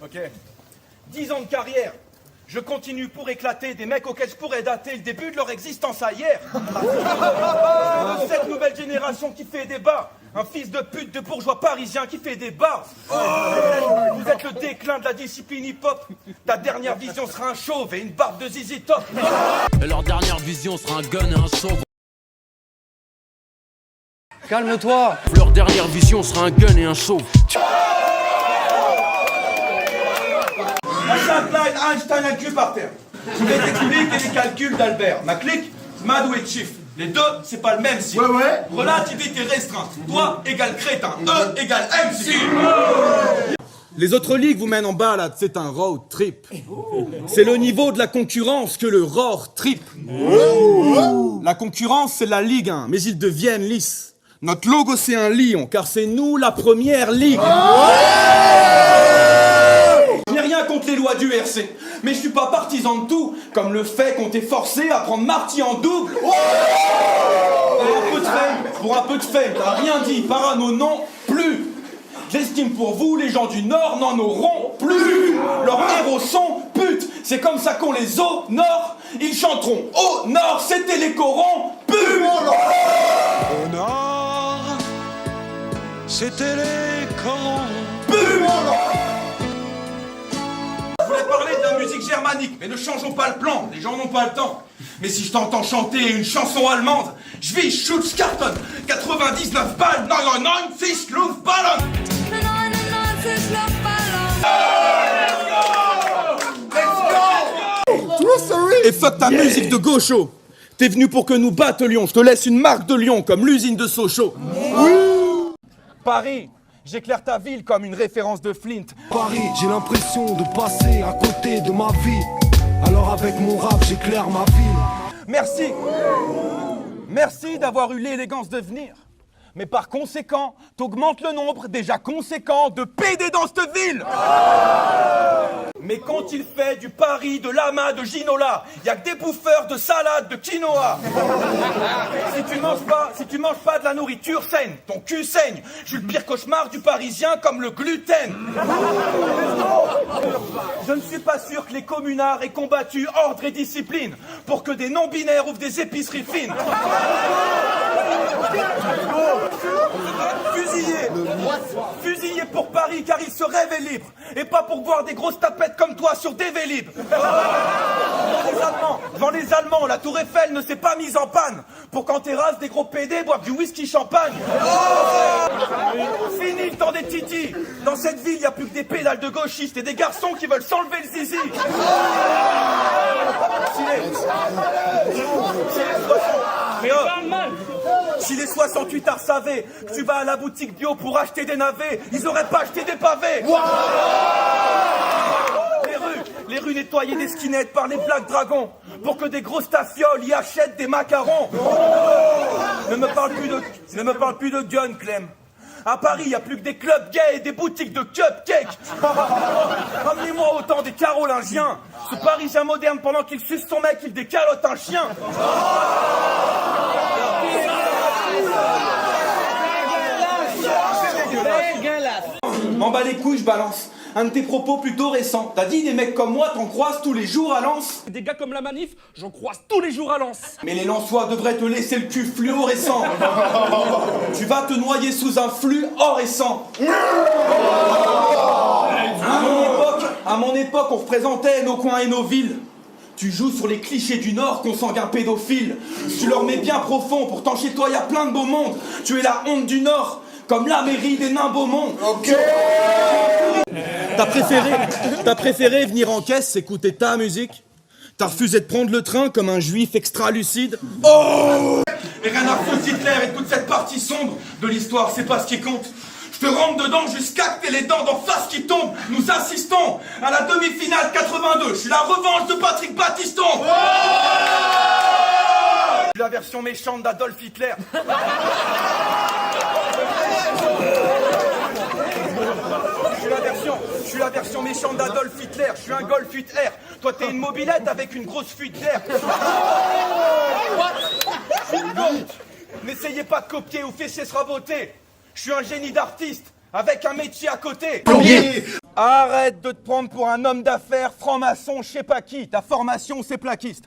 Ok. 10 ans de carrière. Je continue pour éclater des mecs auxquels je pourrais dater le début de leur existence à hier. De cette nouvelle génération qui fait débat. Un fils de pute de bourgeois parisien qui fait des bars. Vous êtes le déclin de la discipline hip-hop. Ta dernière vision sera un chauve et une barbe de zizi top. Et leur dernière vision sera un gun et un chauve. Calme-toi. Leur dernière vision sera un gun et un chauve. À chaque line, Einstein a le cul par terre. Je vais t'expliquer les calculs d'Albert. Ma clique, Madou et Chiffre. Les deux, c'est pas le même signe. Ouais. Relativité restreinte. Toi égale crétin. E égale MC. Les autres ligues vous mènent en balade, c'est un road trip. C'est le niveau de la concurrence que le roar trip. La concurrence, c'est la Ligue 1, mais ils deviennent lisses. Notre logo, c'est un lion, car c'est nous la première ligue. Je n'ai rien contre les lois du RC, mais je suis pas partisan de tout, comme le fait qu'on t'ait forcé à prendre Marty en double. Pour un peu de fame, t'as rien dit, parano non plus. J'estime pour vous, les gens du Nord n'en auront plus. Leurs héros sont putes, c'est comme ça qu'on les honore. Ils chanteront au Nord, c'était les corons putes. Au nord, c'était les corons. Je voulais parler de la musique germanique, mais ne changeons pas le plan, les gens n'ont pas le temps. Mais si je t'entends chanter une chanson allemande, je vis Schutzkarton, 99 balles, 99 Fisch Luftballon. Et fuck ta musique de gaucho. T'es venu pour que nous battelions, je te laisse une marque de lion comme l'usine de Sochaux. Paris, j'éclaire ta ville comme une référence de Flint. Paris, j'ai l'impression de passer à côté de ma vie. Alors avec mon rap, j'éclaire ma ville. Merci. Merci d'avoir eu l'élégance de venir. Mais par conséquent, t'augmentes le nombre déjà conséquent de PD dans cette ville. Mais quand il fait du Paris, de Lama, de Ginola, y a que des bouffeurs de salade, de quinoa. Si tu manges pas de la nourriture saine, ton cul saigne. Je suis le pire cauchemar du Parisien comme le gluten. Je ne suis pas sûr que les communards aient combattu ordre et discipline pour que des non-binaires ouvrent des épiceries fines. Fusillé pour Paris car il se rêvait libre et pas pour voir des grosses tapettes comme toi sur des Vélib. Devant les Allemands, la tour Eiffel ne s'est pas mise en panne pour qu'en terrasse des gros PD boivent du whisky champagne. Fini le temps des titis. Dans cette ville, il n'y a plus que des pédales de gauchistes et des garçons qui veulent s'enlever le zizi. Si les 68 arts savaient que tu vas à la boutique bio pour acheter des navets, ils auraient pas acheté des pavés. Les rues nettoyées des skinettes par les Black Dragons pour que des gros stafioles y achètent des macarons. Ne me parle plus de gun, Clem. À Paris, il n'y a plus que des clubs gays et des boutiques de cupcakes. Ramenez-moi autant des Carolingiens. Ce Parisien moderne, pendant qu'il suce son mec, il décalote un chien. M'en bats les couilles, je balance. Un de tes propos plutôt récents. T'as dit des mecs comme moi, t'en croises tous les jours à Lens. Des gars comme la manif, j'en croise tous les jours à Lens. Mais les Lensois devraient te laisser le cul fluorescent. Tu vas te noyer sous un fluorescent. À mon époque, on représentait nos coins et nos villes. Tu joues sur les clichés du Nord, consanguin pédophile. Tu leur mets bien profond, pourtant chez toi y a plein de beau monde. Tu es la honte du Nord, comme la mairie des nains Beaumont. Ok. T'as préféré venir en caisse, écouter ta musique. T'as refusé de prendre le train comme un juif extra-lucide. Oh. Et rien à foutre Hitler et toute cette partie sombre de l'histoire, c'est pas ce qui compte. Je te rentre dedans jusqu'à que t'aies les dents d'en face qui tombent. Nous assistons à la demi-finale 82. Je suis la revanche de Patrick Battiston. Oh. Je suis la version méchante d'Adolf Hitler. Je suis la version méchante d'Adolf Hitler. Je suis un Golf 8R. Toi, t'es une mobilette avec une grosse fuite d'air. N'essayez pas de copier ou fesser se raboter. Je suis un génie d'artiste. avec un métier à côté. Plombier. Arrête de te prendre pour un homme d'affaires, franc-maçon, je sais pas qui. Ta formation, c'est plaquiste.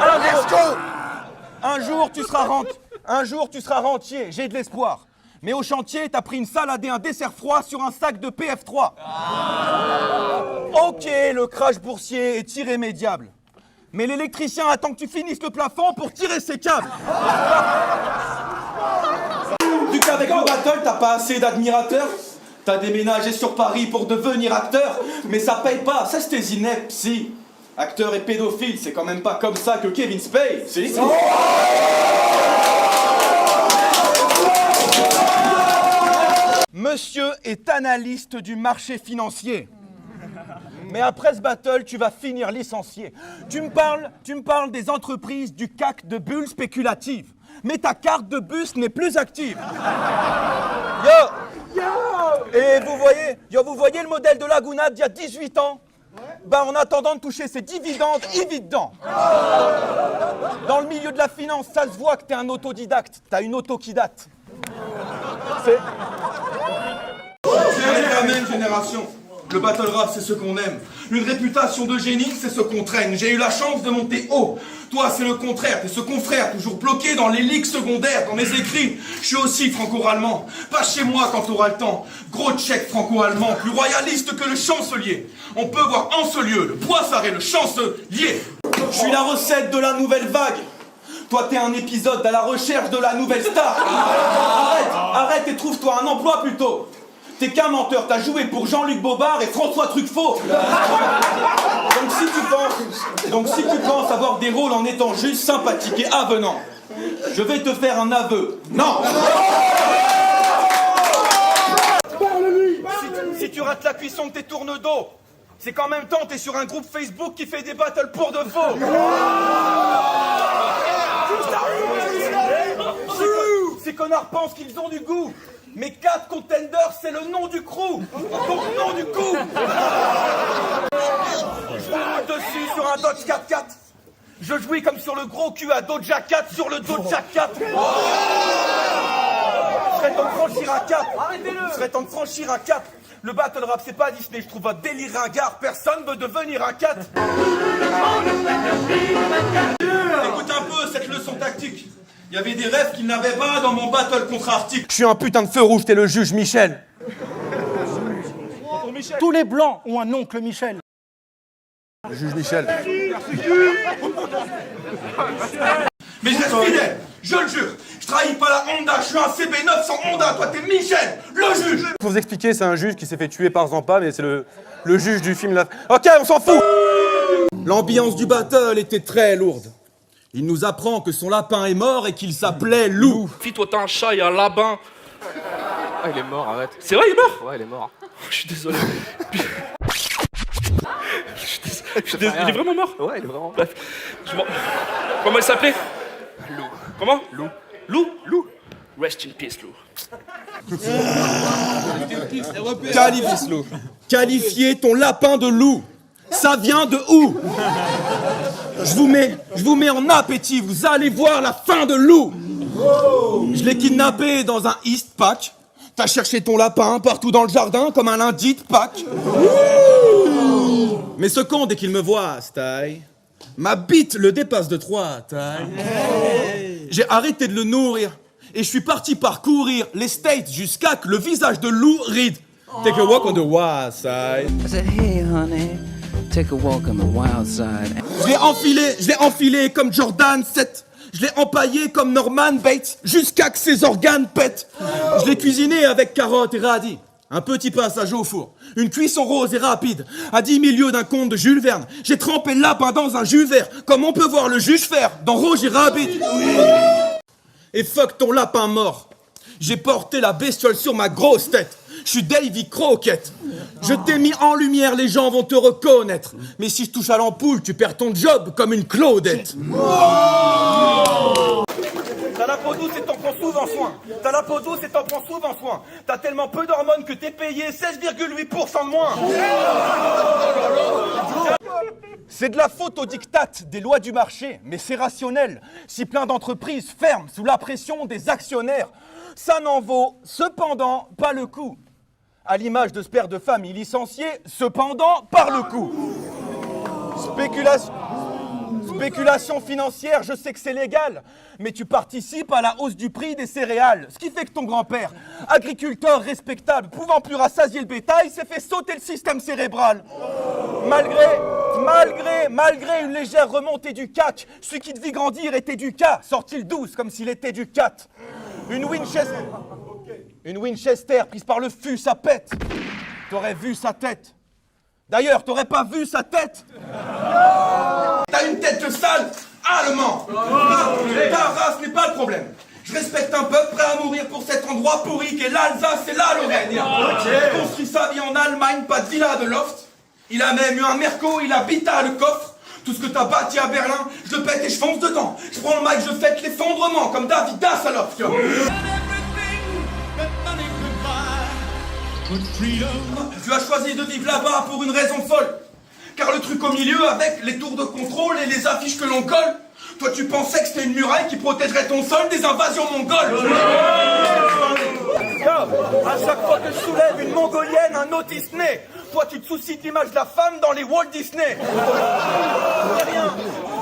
Alors, let's go. Un jour, tu seras rentier, j'ai de l'espoir. Mais au chantier, t'as pris une salade et un dessert froid sur un sac de PF3. Ok, le crash boursier est irrémédiable. Mais l'électricien attend que tu finisses le plafond pour tirer ses câbles. Du qu'avec le battle, t'as pas assez d'admirateurs. T'as déménagé sur Paris pour devenir acteur. Mais ça paye pas, ça c'est tes ineptes, si. Acteur et pédophile, c'est quand même pas comme ça que Kevin Spacey, si. Monsieur est analyste du marché financier. Mais après ce battle, tu vas finir licencié. Tu me parles des entreprises du CAC de bulles spéculatives. Mais ta carte de bus n'est plus active. Et vous voyez le modèle de Laguna d'il y a 18 ans? Bah, en attendant de toucher ses dividendes, il vit dedans. Dans le milieu de la finance, ça se voit que t'es un autodidacte. T'as une auto qui date. C'est la même génération. Le battle rap, c'est ce qu'on aime. Une réputation de génie, c'est ce qu'on traîne. J'ai eu la chance de monter haut. Toi, c'est le contraire. T'es ce confrère, toujours bloqué dans les ligues secondaires. Dans mes écrits, je suis aussi franco-allemand. Pas chez moi quand t'auras le temps. Gros tchèque franco-allemand, plus royaliste que le chancelier. On peut voir en ce lieu le poissaré, le chancelier. Je suis la recette de la nouvelle vague. Toi, t'es un épisode à la recherche de la nouvelle star. Arrête et trouve-toi un emploi plutôt. T'es qu'un menteur, t'as joué pour Jean-Luc Bobard et François Truffaut. Donc si tu penses avoir des rôles en étant juste sympathique et avenant, je vais te faire un aveu. Non. Si tu rates la cuisson de tes tournes d'eau, c'est qu'en même temps t'es sur un groupe Facebook qui fait des battles pour de faux. Ces connards pensent qu'ils ont du goût. Mais 4 contenders, c'est le nom du crew. Donc nom du coup. Je roule dessus sur un Dodge 4x4. Je jouis comme sur le gros cul à Doja Cat sur le Doja Cat. Il serait temps de franchir un cap. Il serait temps de franchir un cap. Le battle rap, c'est pas Disney. Je trouve un délire ringard. Personne veut devenir un cat. Écoute un peu cette leçon tactique. Il y avait des rêves qu'il n'avait pas dans mon battle contre Arctic. Je suis un putain de feu rouge, t'es le juge Michel. Tous les blancs ont un oncle Michel. Le juge Michel. Mais je reste fidèle, je le jure. Je trahis pas la Honda, je suis un CB900 Honda. Toi t'es Michel, le juge. Faut vous expliquer, c'est un juge qui s'est fait tuer par Zampa, mais c'est le juge du film là. Ok, on s'en fout. L'ambiance du battle était très lourde. Il nous apprend que son lapin est mort et qu'il s'appelait Lou. Fille, toi t'as un chat et un lapin. Ah, il est mort, arrête. C'est vrai, il est mort? Ouais, il est mort. Je suis désolé. Il est vraiment mort? Ouais, il est vraiment mort. Bref. Comment il s'appelait? Lou. Comment? Lou. Lou? Lou. Rest in peace, Lou. Qualifiez ton lapin de loup. Ça vient de où? Je vous mets en appétit, vous allez voir la fin de Lou. Je l'ai kidnappé dans un East Pack. T'as cherché ton lapin partout dans le jardin comme un lundi de Pâques. Mais ce con, dès qu'il me voit, taille, ma bite le dépasse de 3 taille. J'ai arrêté de le nourrir et je suis parti parcourir les States jusqu'à que le visage de Lou ride. Take a walk on the wild side. I said, hey, honey, take a walk on the wild side. Je l'ai enfilé comme Jordan 7. Je l'ai empaillé comme Norman Bates jusqu'à que ses organes pètent. Je l'ai cuisiné avec carottes et radis. Un petit passage au four. Une cuisson rose et rapide. À 10 milieux d'un conte de Jules Verne. J'ai trempé le lapin dans un jus vert. Comme on peut voir le juge faire dans Roger Rabbit. Et fuck ton lapin mort. J'ai porté la bestiole sur ma grosse tête. Je suis Davy Croquette. Je t'ai mis en lumière, les gens vont te reconnaître. Mais si je touche à l'ampoule, tu perds ton job comme une Claudette. T'as la peau douce et t'en prends souvent soin. T'as la peau douce et t'en prends souvent soin. T'as tellement peu d'hormones que t'es payé 16,8% de moins. C'est de la faute au diktat des lois du marché, mais c'est rationnel. Si plein d'entreprises ferment sous la pression des actionnaires, ça n'en vaut cependant pas le coup. à l'image de ce père de famille licencié, cependant par le coup. Spéculation financière, je sais que c'est légal, mais tu participes à la hausse du prix des céréales. Ce qui fait que ton grand-père, agriculteur respectable, pouvant plus rassasier le bétail, s'est fait sauter le système cérébral. Malgré une légère remontée du CAC, celui qui te vit grandir était du K, sorti le 12 comme s'il était du 4. Une Winchester prise par le fût, ça pète. T'aurais vu sa tête. D'ailleurs, t'aurais pas vu sa tête. T'as une tête de sale allemand. Ta race n'est pas le problème. Je respecte un peuple prêt à mourir pour cet endroit pourri qu'est l'Alsace et la Lorraine. Il construit sa vie en Allemagne, pas de villa, de loft. Il a même eu un Merco, il habite à le coffre. Tout ce que t'as bâti à Berlin, je le pète et je fonce dedans. Je prends le mic, je fête l'effondrement comme David Hasselhoff. Tu as choisi de vivre là-bas pour une raison folle. Car le truc au milieu, avec les tours de contrôle et les affiches que l'on colle, toi tu pensais que c'était une muraille qui protégerait ton sol des invasions mongoles. À chaque fois que je soulève une mongolienne, un autiste né, toi tu te soucies de l'image de la femme dans les Walt Disney.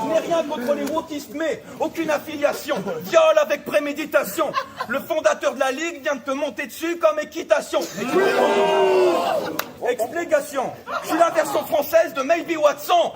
Je n'ai rien contre les wokistes, mais aucune affiliation. Viol avec préméditation. Le fondateur de la Ligue vient de te monter dessus comme équitation. Explication. Je suis la version française de Maybe Watson.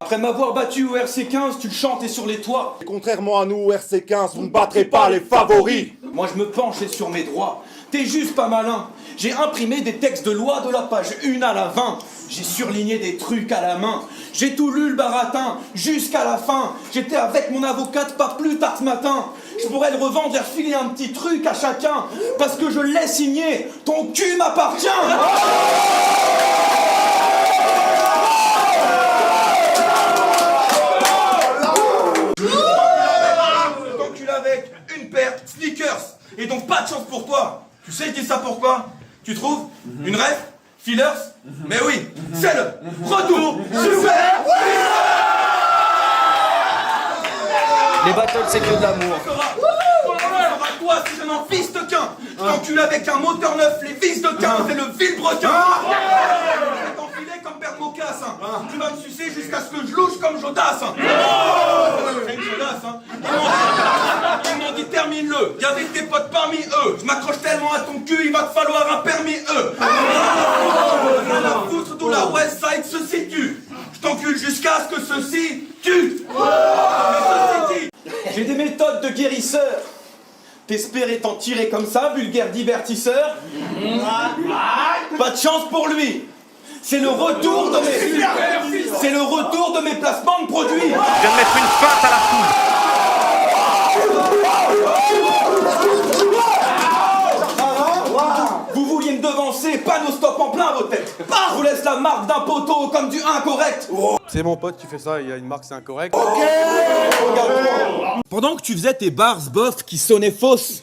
Après m'avoir battu au RC15, tu le chantais sur les toits. Contrairement à nous au RC15, vous ne battrez pas les favoris. Moi je me penchais sur mes droits. T'es juste pas malin. J'ai imprimé des textes de loi de la page 1 à la 20. J'ai surligné des trucs à la main. J'ai tout lu le baratin jusqu'à la fin. J'étais avec mon avocate pas plus tard ce matin. Je pourrais le revendre et refiler un petit truc à chacun. Parce que je l'ai signé. Ton cul m'appartient. Avec une paire sneakers et donc pas de chance pour toi. Tu sais, je dis ça pourquoi? Tu trouves? Une rêve? Fillers? Mais oui, c'est le retour super. Les battles, c'est que de l'amour. Toi, si je n'en fiste qu'un, je t'encule avec un moteur neuf, les vis de 15 et le vilebrequin. Je vais t'enfiler comme père de mocassin. Tu vas me sucer jusqu'à ce que je louche comme Jodassin. C'est une Jodasse, hein. Ils m'ont dit termine-le, y'a avec tes potes parmi eux. Je m'accroche tellement à ton cul, il va te falloir un permis Rien à foutre d'où la West Side se situe. Je t'encule jusqu'à ce que ceci tue. J'ai des méthodes de guérisseur. T'espérais t'en tirer comme ça, vulgaire divertisseur? Pas de chance pour lui. C'est le retour de mes placements de produits. Je viens de mettre une feinte à la foule. Vous vouliez me devancer, panneau stop en plein vos têtes. Je vous laisse la marque d'un poteau comme du incorrect. C'est mon pote qui fait ça, il y a une marque, c'est incorrect. Pendant que tu faisais tes bars bof qui sonnaient fausses,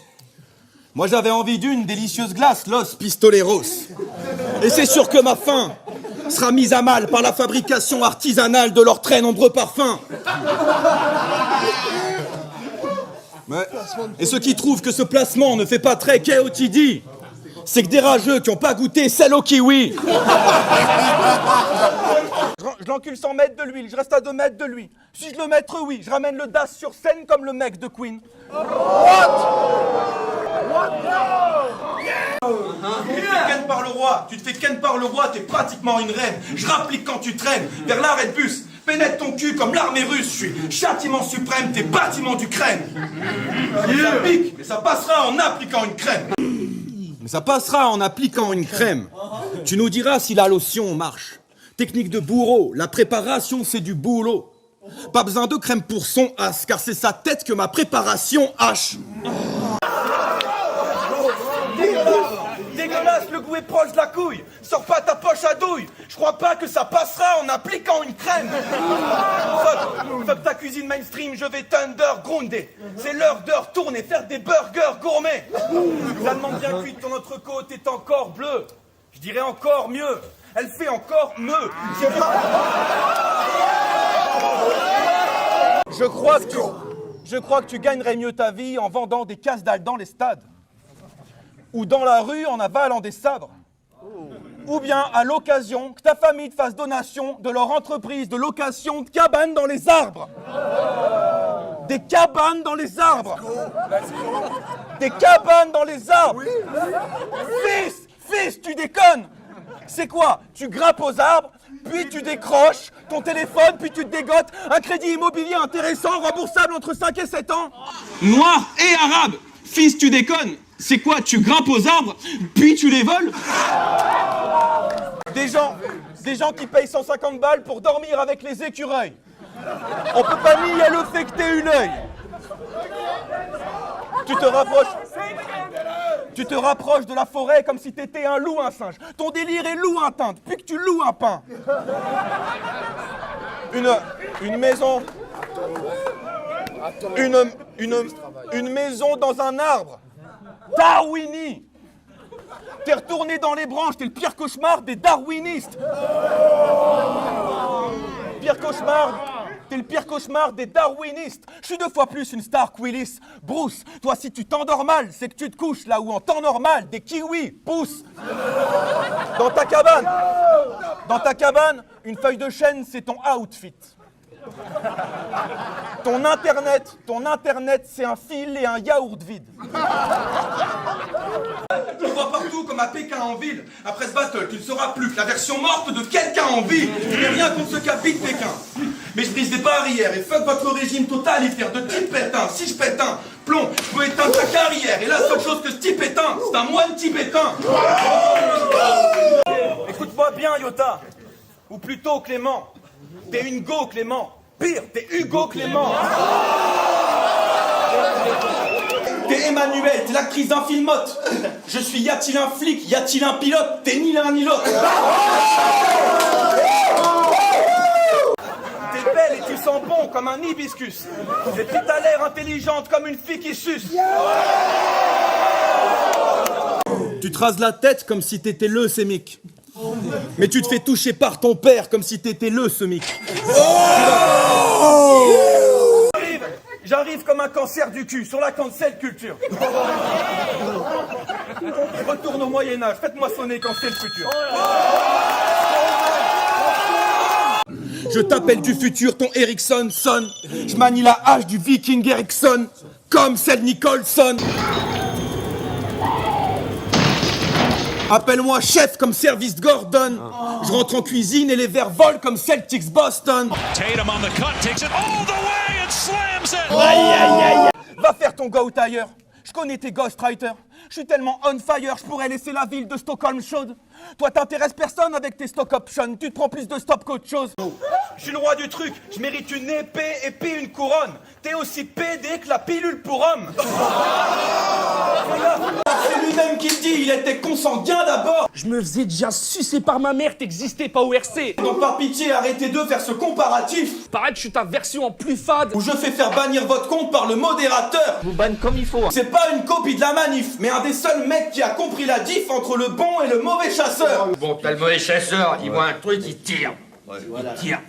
moi j'avais envie d'une délicieuse glace, Los Pistoleros. Et c'est sûr que ma faim sera mise à mal par la fabrication artisanale de leurs très nombreux parfums. Et ceux qui trouvent que ce placement ne fait pas très KOTD, c'est que des rageux qui n'ont pas goûté celle au kiwi. Je l'encule 100 mètres de l'huile, je reste à 2 mètres de lui. Si je le maître, oui, je ramène le DAS sur scène comme le mec de Queen. Tu te fais ken par le roi, t'es pratiquement une reine. Je rapplique quand tu traînes vers l'arrêt de bus. Pénètre ton cul comme l'armée russe, je suis châtiment suprême, t'es bâtiment d'Ukraine. Ça pique, mais ça passera en appliquant une crème. Tu nous diras si la lotion marche. Technique de bourreau, la préparation c'est du boulot. Pas besoin de crème pour son as, car c'est sa tête que ma préparation hache. Dégueulasse, le goût est proche de la couille. Sors pas ta poche à douille. Je crois pas que ça passera en appliquant une crème. Fuck ta cuisine mainstream, je vais t'undergrounder. C'est l'heure de retourner faire des burgers gourmets. La demande bien cuite, ton entrecôte est encore bleue. Je dirais encore mieux. Elle fait encore mieux. Je crois Je crois que tu gagnerais mieux ta vie en vendant des casse-dalles dans les stades. Ou dans la rue en avalant des sabres. Ou bien à l'occasion que ta famille te fasse donation de leur entreprise de location de cabanes dans les arbres. Des cabanes dans les arbres. Des cabanes dans les arbres. Fils, tu déconnes. C'est quoi? Tu grimpes aux arbres, puis tu décroches ton téléphone, puis tu te dégotes un crédit immobilier intéressant, remboursable entre 5 et 7 ans. Noir et arabe. Fils, tu déconnes. C'est quoi? Tu grimpes aux arbres, puis tu les voles? Des gens qui payent 150 balles pour dormir avec les écureuils. On peut pas nier le fait que t'aies une œil. Tu te rapproches de la forêt comme si t'étais un loup, un singe. Ton délire est lointain, depuis que tu loues un pain. Une maison. Une maison dans un arbre. Darwini. T'es retourné dans les branches, t'es le pire cauchemar des darwinistes. T'es le pire cauchemar des darwinistes. Je suis 2 fois plus une star qu'Willis. Bruce, toi si tu t'endors mal, c'est que tu te couches là où en temps normal, des kiwis poussent. Dans ta cabane, une feuille de chêne, c'est ton outfit. Ton internet, c'est un fil et un yaourt vide. Je vois partout comme à Pékin en ville. Après ce battle, tu ne sauras plus que la version morte de quelqu'un en vie. Je n'ai rien contre ce qu'habite Pékin. Mais je brise des barrières et fuck votre régime totalitaire de type pétain. Si je pète un plomb, je peux éteindre ta carrière. Et la seule chose que ce type éteint, c'est un moine tibétain. Écoute-moi bien, Yota. Ou plutôt Clément. T'es une go, Clément. Pire, t'es Hugo Clément. T'es Emmanuel, t'es l'actrice d'un film hot. Je suis y a-t-il un flic, y a-t-il un pilote? T'es ni l'un ni l'autre. T'es belle et tu sens bon comme un hibiscus. Et puis t'as l'air intelligente comme une fille qui suce. Tu te rases la tête comme si t'étais leucémique. Mais tu te fais toucher par ton père comme si t'étais leucémique. J'arrive comme un cancer du cul sur la cancel culture. Retourne au Moyen-Âge, faites-moi sonner quand c'est le futur. Je t'appelle du futur, ton Ericsson sonne. Je manie la hache du Viking Ericsson, comme celle Nicholson. Appelle-moi chef comme service Gordon. Je rentre en cuisine et les verres volent comme Celtics Boston. Tatum on the cut, takes it all the way and slams it. Va faire ton goat ailleurs. Je connais tes ghostwriters. Je suis tellement on fire, je pourrais laisser la ville de Stockholm chaude. Toi, t'intéresses personne avec tes stock options. Tu te prends plus de stop qu'autre chose. Je suis le roi du truc. Je mérite une épée et puis une couronne. T'es aussi pédé que la pilule pour homme. C'est lui-même qui le dit, il était consanguin d'abord. Je me faisais déjà sucer par ma mère, t'existais pas au RC. Donc par pitié, arrêtez de faire ce comparatif. Paraît que je suis ta version en plus fade. Où je fais faire bannir votre compte par le modérateur. Vous banne comme il faut. C'est pas une copie de la manif, mais un des seuls mecs qui a compris la diff entre le bon et le mauvais chasseur. Bon, t'as le mauvais chasseur, il voit un truc, il tire. Il tire.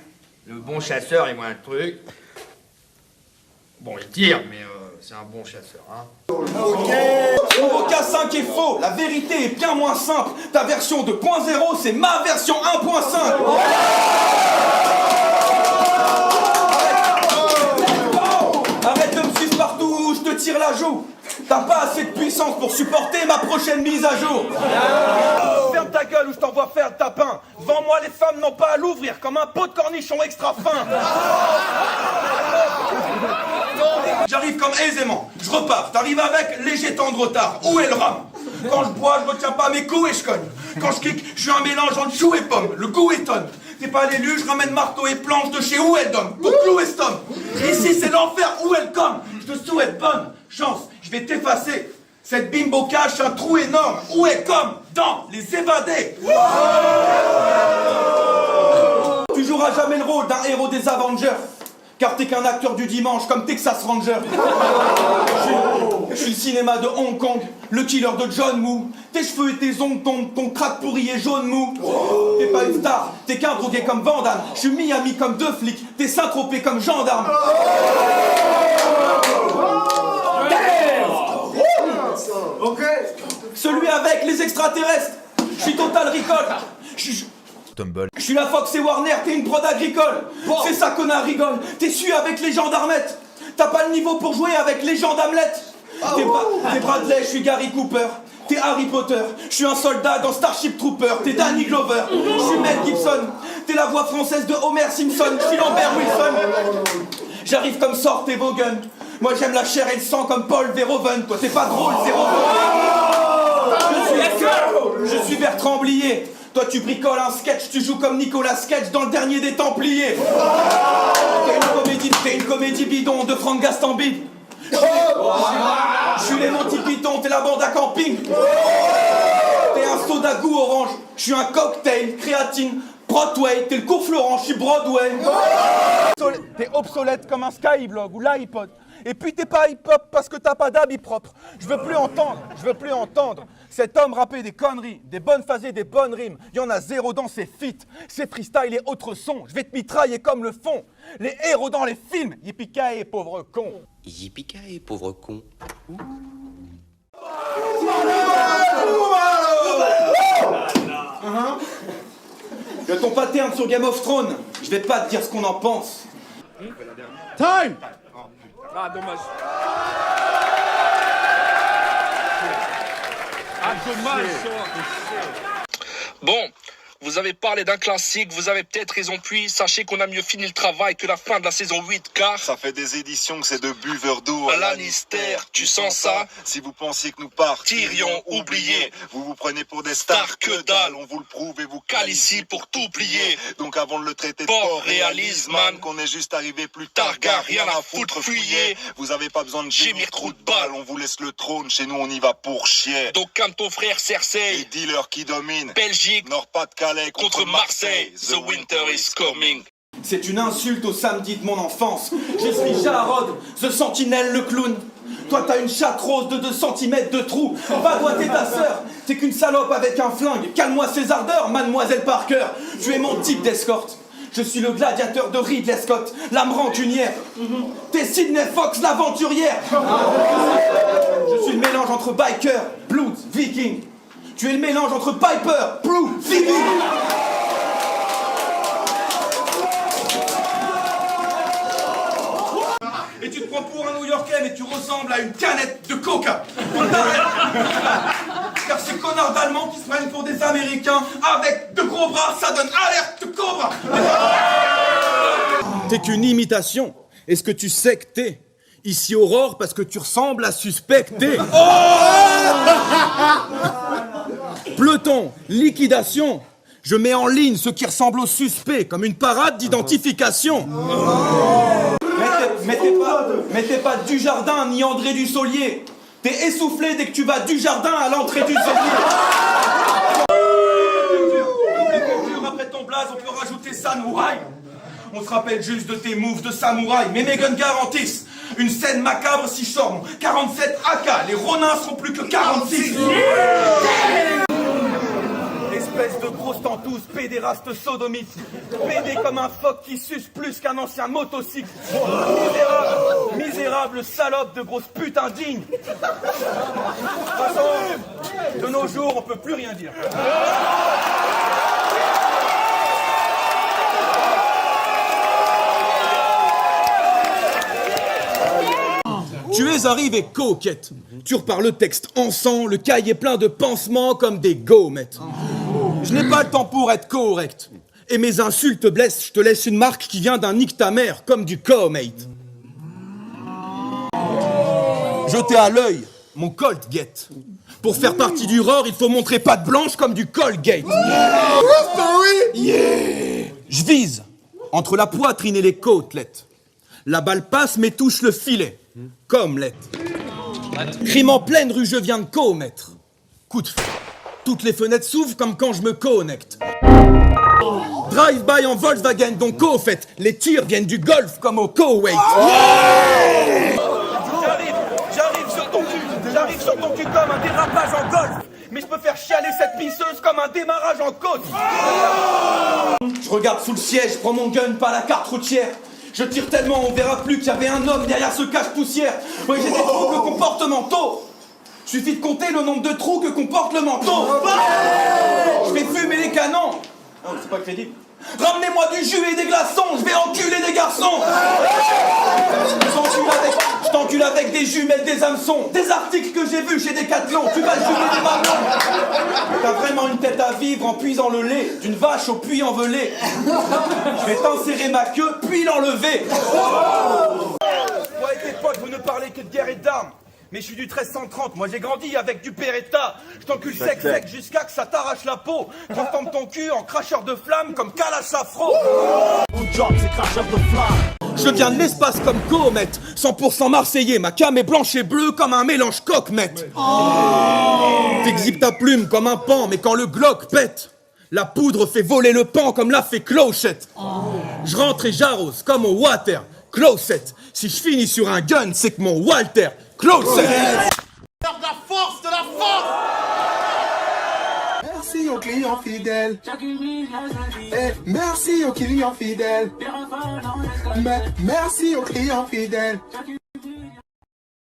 Le bon chasseur, il voit un truc. Bon, il tire, mais c'est un bon chasseur, hein. Ton cas 5 est faux, la vérité est bien moins simple. Ta version 2.0, c'est ma version 1.5. Arrête de me suivre partout où je te tire la joue. T'as pas assez de puissance pour supporter ma prochaine mise à jour. Ferme ta gueule ou je t'envoie faire le tapin. Devant moi, les femmes n'ont pas à l'ouvrir comme un pot de cornichon extra fin. J'arrive comme aisément, je repars, t'arrives avec léger temps de retard. Où est le rhum? Quand je bois, je retiens pas mes coups et je cogne. Quand je kick, je suis un mélange entre chou et pomme. Le goût étonne. T'es pas l'élu, je ramène marteau et planche de chez Welldom pour clouer ce tome. Ici c'est l'enfer, welcome. Je te souhaite bonne chance, je vais t'effacer. Cette bimbo cache un trou énorme. Où est comme dans Les Évadés. Tu joueras jamais le rôle d'un héros des Avengers. Car t'es qu'un acteur du dimanche comme Texas Ranger. Je suis le cinéma de Hong Kong, le killer de John Woo. Tes cheveux et tes ongles tombent, ton crack pourri et jaune mou. T'es pas une star, t'es qu'un drogué comme Van Damme. Je suis Miami comme 2 flics, t'es Saint-Tropez comme gendarme. Ok. Celui avec les extraterrestres. Je suis Total Recall. Je suis la Fox et Warner, t'es une prod agricole. C'est ça, connard, rigole. T'es su avec les gendarmettes. T'as pas le niveau pour jouer avec les gens d'Hamlet. T'es Bradley, je suis Gary Cooper. T'es Harry Potter, je suis un soldat dans Starship Trooper. T'es Danny Glover, je suis Mel Gibson. T'es la voix française de Homer Simpson. Je suis Lambert Wilson. J'arrive comme Sort et Vaughan. Moi j'aime la chair et le sang comme Paul Verhoeven. Toi t'es pas drôle, c'est Je suis Bertrand Blier. Toi tu bricoles un sketch, tu joues comme Nicolas Sketch dans le dernier des Templiers. T'es une comédie bidon de Franck Gastambide. Je suis les Monty Python, t'es la bande à camping. T'es un soda goût orange, je suis un cocktail, créatine, Broadway, t'es le cours Florent, je suis Broadway. T'es obsolète comme un Skyblog ou l'iPod. Et puis t'es pas hip-hop parce que t'as pas d'habits propres. Je veux plus entendre cet homme rapper des conneries, des bonnes phases et des bonnes rimes. Il y en a zéro dans ses feats, ses freestyles et autres sons. Je vais te mitrailler comme le fond. Les héros dans les films, yippee-ki-yay, pauvre con. Yippee-ki-yay, pauvre con. De ton pattern sur Game of Thrones, je vais pas te dire ce qu'on en pense. Time. Ah, dommage. Ah, dommage. Bon, vous avez parlé d'un classique, vous avez peut-être raison, puis sachez qu'on a mieux fini le travail que la fin de la saison 8, car Ça fait des éditions que c'est de buveurs d'eau à Lannister, tu sens ça? Si vous pensiez que nous partirions, oubliez. Vous vous prenez pour des stars, que dalle. On vous le prouve et vous Cale ici pour tout plier. Donc avant de le traiter de Port réalise, man, qu'on est juste arrivé plus tard, gars, rien à foutre, fuyez. Vous avez pas besoin de gémir, trou de balle. On vous laisse le trône, chez nous on y va pour chier. Donc calme ton frère Les Cersei, dealers qui dominent, Belgique Nord-Pas-de-Calais contre Marseille, the winter is coming. C'est une insulte au samedi de mon enfance. Je suis Jarod, The Sentinelle, le clown. Toi t'as une chatte rose de 2 cm de trou. Va doigter ta sœur, t'es qu'une salope avec un flingue. Calme-moi ces ardeurs, mademoiselle Parker. Tu es mon type d'escorte. Je suis le gladiateur de Ridley Scott, l'âme rancunière. T'es Sidney Fox, l'aventurière. Je suis le mélange entre biker, blues, viking. Tu es le mélange entre Piper, Prue, Phoebe. Et tu te prends pour un New-Yorkais, mais tu ressembles à une canette de coca. On t'arrête. Car ces connards d'Allemands qui se prennent pour des Américains avec de gros bras, ça donne alerte de cobra. T'es qu'une imitation. Est-ce que tu sais que t'es ici Aurore parce que tu ressembles à suspecté. Peloton, liquidation. Je mets en ligne ce qui ressemble au suspect comme une parade d'identification. Mais t'es pas Dujardin ni André Dussolier. T'es essoufflé dès que tu vas du jardin à l'entrée du cellier. Après ton blaze, on peut rajouter samouraï. On se rappelle juste de tes moves de samouraï. Mais mes guns garantissent une scène macabre si je sors mon 47 AK. Les Ronins seront plus que 46. Espèce de grosse tentouse, pédéraste sodomite. Pédé comme un phoque qui suce plus qu'un ancien motocycle. Misérable salope de grosse pute indigne. De toute façon, de nos jours, on peut plus rien dire. Tu es arrivé coquette. Tu repars le texte en sang, le cahier plein de pansements comme des gommettes. Je n'ai pas le temps pour être correct. Et mes insultes blessent, je te laisse une marque qui vient d'un nick ta mère, comme du co-mate. Jeté à l'œil, mon Colt guette. Pour faire partie du roar, il faut montrer patte blanche comme du Colgate. Yeah. Je vise entre la poitrine et les côtelettes. La balle passe mais touche le filet, comme l'être. Crime en pleine rue, je viens de commettre. Coup de feu. Toutes les fenêtres s'ouvrent comme quand je me connecte. Drive-by en Volkswagen, donc au fait, les tirs viennent du golf comme au Koweït. J'arrive sur ton cul comme un dérapage en golf. Mais je peux faire chialer cette pisseuse comme un démarrage en côte. Je regarde sous le siège, je prends mon gun, pas la carte routière. Je tire tellement, on verra plus qu'il y avait un homme derrière ce cache-poussière. Ouais, j'ai des troubles comportementaux. Je Suffit de compter le nombre de trous que comporte le manteau. Je vais fumer les canons. Non, c'est pas crédible. Ramenez-moi du jus et des glaçons, je vais enculer des garçons. Je t'encule avec des jumelles, des hameçons, des articles que j'ai vus chez Decathlon. Tu vas jumer des mamelons. T'as vraiment une tête à vivre en puisant le lait d'une vache au puits envelé. Je vais t'enserrer ma queue puis l'enlever. Toi et tes potes, vous ne parlez que de guerre et d'armes. Mais je suis du 1330, moi j'ai grandi avec du Beretta. Je t'encule sec jusqu'à que ça t'arrache la peau. Transforme ton cul en cracheur de flammes comme Kalash Afro. Mon job c'est cracheur de flammes. Je viens de l'espace comme Comet, 100% marseillais, ma cam est blanche et bleue comme un mélange coq-mette. T'exhibes ta plume comme un pan, mais quand le Glock pète, la poudre fait voler le pan comme l'a fait Clochette. Je rentre et j'arrose comme au water, closet. Si je finis sur un gun, c'est que mon Walter closet. La force de la force. Merci aux clients fidèles. Merci aux clients fidèles. Merci aux clients fidèles.